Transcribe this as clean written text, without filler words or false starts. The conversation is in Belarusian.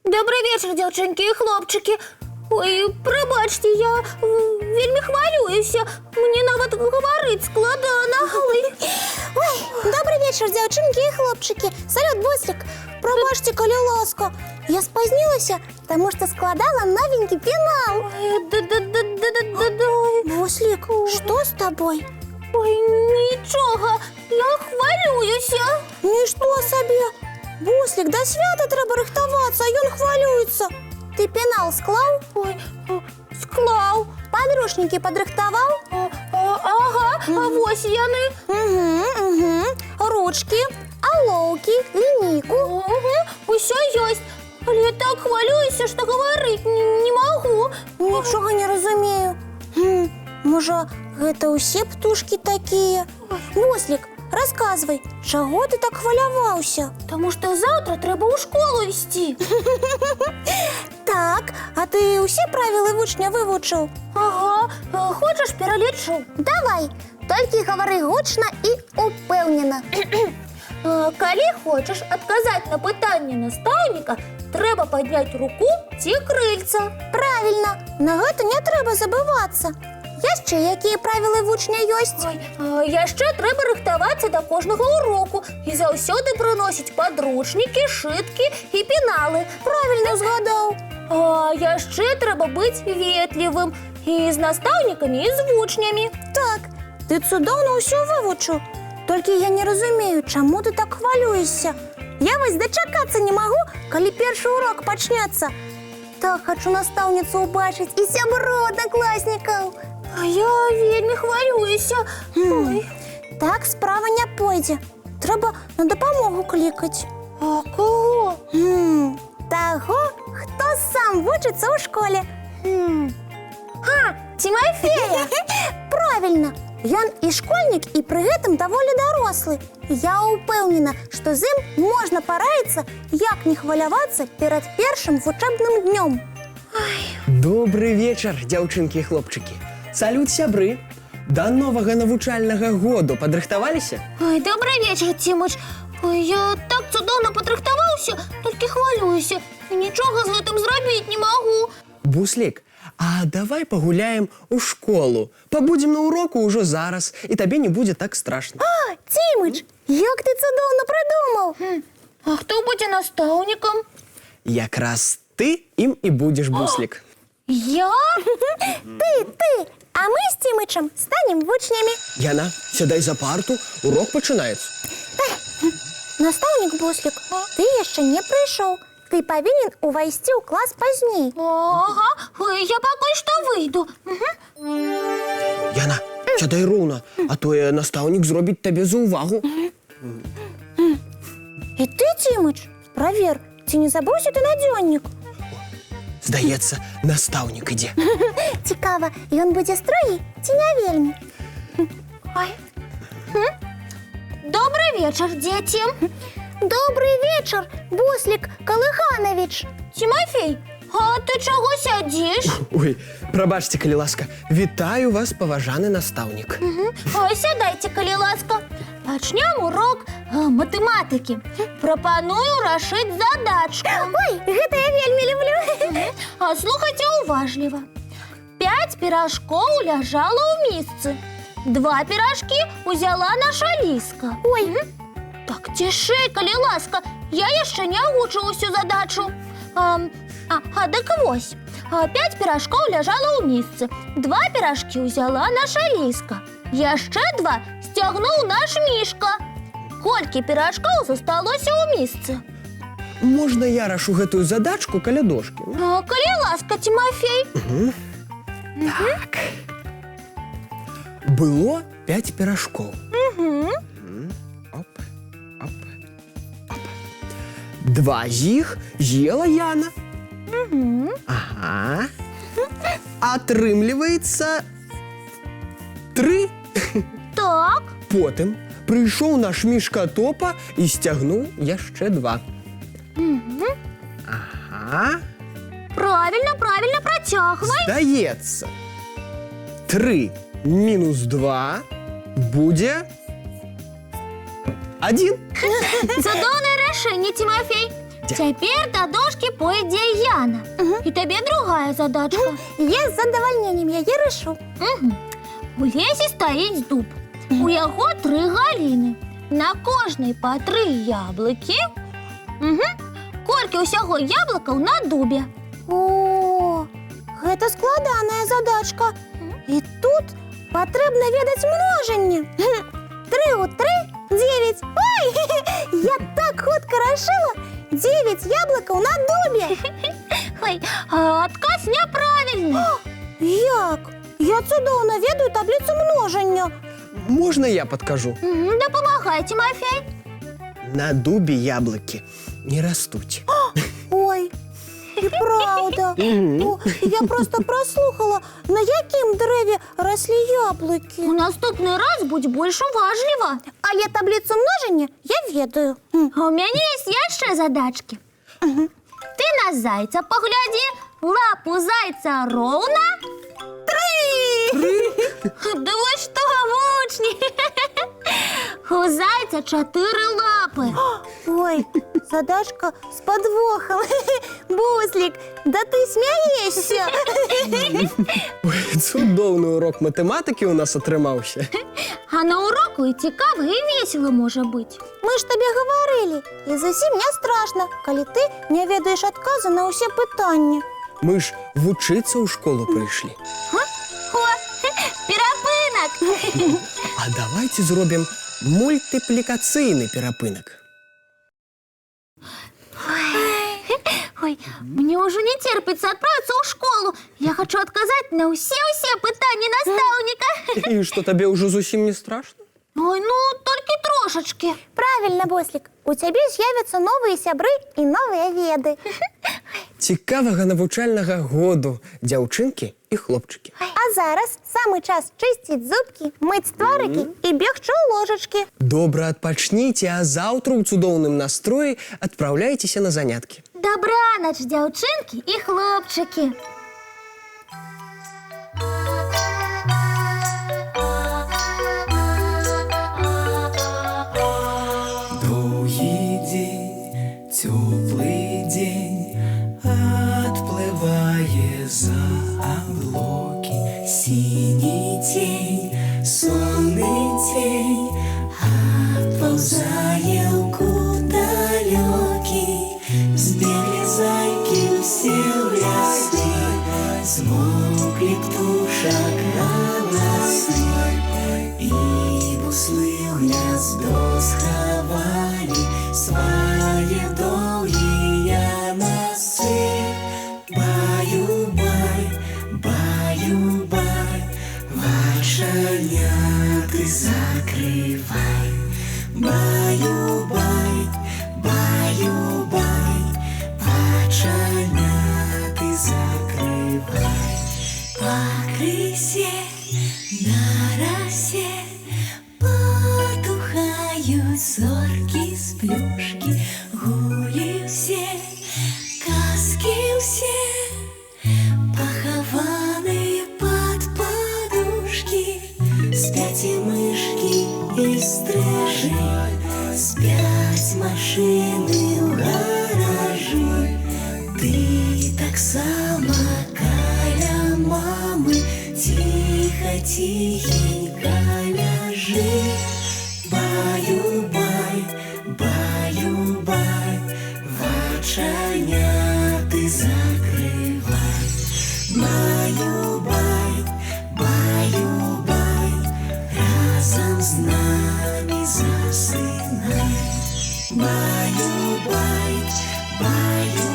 Добрий вечір, дівчинки і хлопчики. Ой, пробачте, я вельми хвилююся. Мені навіть говорити складно. Ой, добрий вечір, дівчинки і хлопчики. Салют, Буслик. Пробачте, коли ласка. Я спознилася, тому що складала новенький пенал. Буслик, що з тобою? Ой, нічого, я хвилююся. Ніщо собі. Буслик, до свята треба рихтуватися, а він хвилюється. Ти пенал склав? Ой, склав. Подручники подрихтував? Ага, ось яни. Угу. Ручки, оловки, лінійку. Усе є. Але я так хвилююся, що говорити не можу. Нічого не розумію. Може, це усі птушки такі? Буслик, розказуй, чого ти так хвилювався? Тому що завтра треба у школу йти. Так, а ти усі правила учня вивчив? Ага, хочеш перелічу? Давай, тільки говори гучно і упевнено. Коли хочеш відказати на питання наставника, треба підняти руку ці крильця. Правильно, на це не треба забиватися. Є ще які правила в учня є? Я ще треба рихтуватися до кожного уроку і завсюди приносять подручники, шитки і пенали. Правильно згадав. Я ще треба бути вічливим і з наставниками, і з учнями. Так, ти чудовно усе вивчив. Тільки я не розумію, чому ти так хвилюєшся. Я ось дочекатися не можу, коли перший урок почнеться. Так хочу наставницю побачити і сябру однокласників. А я вельми хвилююся. Ой. Так справа не пойде. Треба на допомогу кликати. А кого? Того, хто сам вчиться у школі. Тимофея. Правильно. Він і школьник, і при этом доволі дорослий. Я упевнена, що з ним можна порадитися, як не хвилюватися перед першим учебним днем. Добрый вечер, дзяўчынкі і хлопчыкі. Салют, сябры. До новага навучальнага году падрыхтаваліся? Ой, добрий вечір, Тимоч. Ой, я так цудовно подрихтувався, тільки хвилююся. І нічого з цим зробити не можу. Буслик, а давай пагуляем у школу. Пабудзем на уроку ўжо зараз, і табе не будзе так страшна. Тимич, як ти цудовно придумав. А хто буде наставником? Якраз ты ім і будзеш, Буслик. Я? Ти. А ми з Тимичем станем учнями. Яна, сядай за парту, урок пачынаецца. Наставник Буслик, ти ще не прийшов. Ти повинен увійти у клас пізніше. Ага, я поки що вийду. Яна, сядай роўна, а то настаўнік зробіць табе за ўвагу. І ти, Тимич, провір, ці не забувся ти надзённик. Здаецца, настаўнік ідзе. Цікаво, ён будзе строгий ці не вельмі? Добрий вечір, діти. Добрий вечір, Буслик Калыханович. Тимофей, а ти чого сидиш? Ой, прабачце, калі ласка. Вітаю вас, паважаны настаўнік. Сядайте, коли ласка. Почнем урок математики. Пропоную рашить задачку. Ой, гэта я вельмі люблю. А слухайте уважливо. 5 пирожков лежало в мисце. 2 пирожки узяла наша Лиска. Ой. Так, тише, коли ласка. Я еще не учу всю задачу. Так ось. 5 пирожков лежало у мисце. 2 пирожки взяла наша Лиска. Еще 2 стягнув наш Мишка. Колькі пирожков засталося у мисце? Можна я рашу гэтую задачку каля дошки? Коли ласка, Тимофей. Так. Было 5 пирожков. Оп, оп, оп. 2 з іх з'ела Яна. Ага. Атрымліваецца 3. Так. Потым прыйшоў наш мішкатопа і сцягнуў яшчэ 2. Ага. Правильно, працягвай. Здаецца. 3 мінус 2 будзе 1. Цудоўнае рашэнне, Тимофей. Цяпер да дошкі пойдзе Яна. І табе другая задачка. Я з задавальненнем яе рышу. У лесе стаіць дуб. У яго 3 галіны. На кожнай па 3 яблыкі. Колькі ўсяго яблыкаў на дубе? О, гэта складаная задачка. І тут патрэбна ведаць множанне. 3 у 3 – 9. Ой, я так хутка рашыла. 9 яблыкаў на дубе. Ой, адказ няправільны. Як? Я цудоўна ведаю табліцу множання. Можна я падкажу? Дапамагай, Тимофей. На дубе яблыкі не растуць. Ой, і правда. О, я просто прослухала, на якім дрэве рослі яблыкі. У наступны раз будь больш уважліва. Але табліцу множання я ведаю. А у мяне ёсць яшчэ задачкі. Ты на зайца паглядзі, лапу зайца роўна 3. Да вось што вучні. У зайца 4 лапы. Ой, задачка з подвохом. Буслик, да ты смяешься. Ой, цудоўны урок матэматыкі ў нас атрымаўся. А на уроку і цікава, і весела можа быць. Мы ж табе гаварылі, і зусім не страшна, калі ты не ведаеш адказы на ўсе пытанні. Мы ж вучыцца ў школу прыйшлі. О, перапынак. А давайте зробім мультыплікацыйны перапынак. Ой, мне ўжо не терпіцца адправіцца ў школу. Я хачу адказаць на ўсе пытанні настаўніка. І што, табе ўжо зусім не страшна? Ой, ну, толькі трошачкі. Правильно, Бослик, у цябе з'явяцца новыя сябры і новыя веды. Цікавага навучальнага году, дзяўчынкі і хлопчыкі. А зараз самы час чысціць зубкі, мыць тварыкі і бегчы ў ложачкі. Добра адпачніце, а заўтра ў цудоўным настроі адпраўляйцеся на заняткі. Добранач, дзяўчынкі і хлопчыкі. Доўгі дзень, цёплы дзень, адплывае за аблокі. Сіні цень, сонны цень, адпаўзае ў кут далёкі. Збеглі зайкі ўсе ў лясы, змоўклі птушак галасы, і буслы ў гняздо схавалі свае доўгія носы. Баю-бай, баю-бай, вачаняты закрывай. Баю-бай, баю-бай, вачаняты закрывай. Пакрысе на расе потухаюць зоркі з плюшкі. Гулі ўсе, казкі ўсе, пахаваныя пад падушкі. Спяць і мышкі і стрыжы, спяць машыны ў гаражы. Ты таксама каля мамы ціха-ціхенька ляжы. Баю-бай, баю-бай, вачаняты закрывай. Баю-бай, баю-бай, разам з намі засынай. Баю-бай, баю-бай.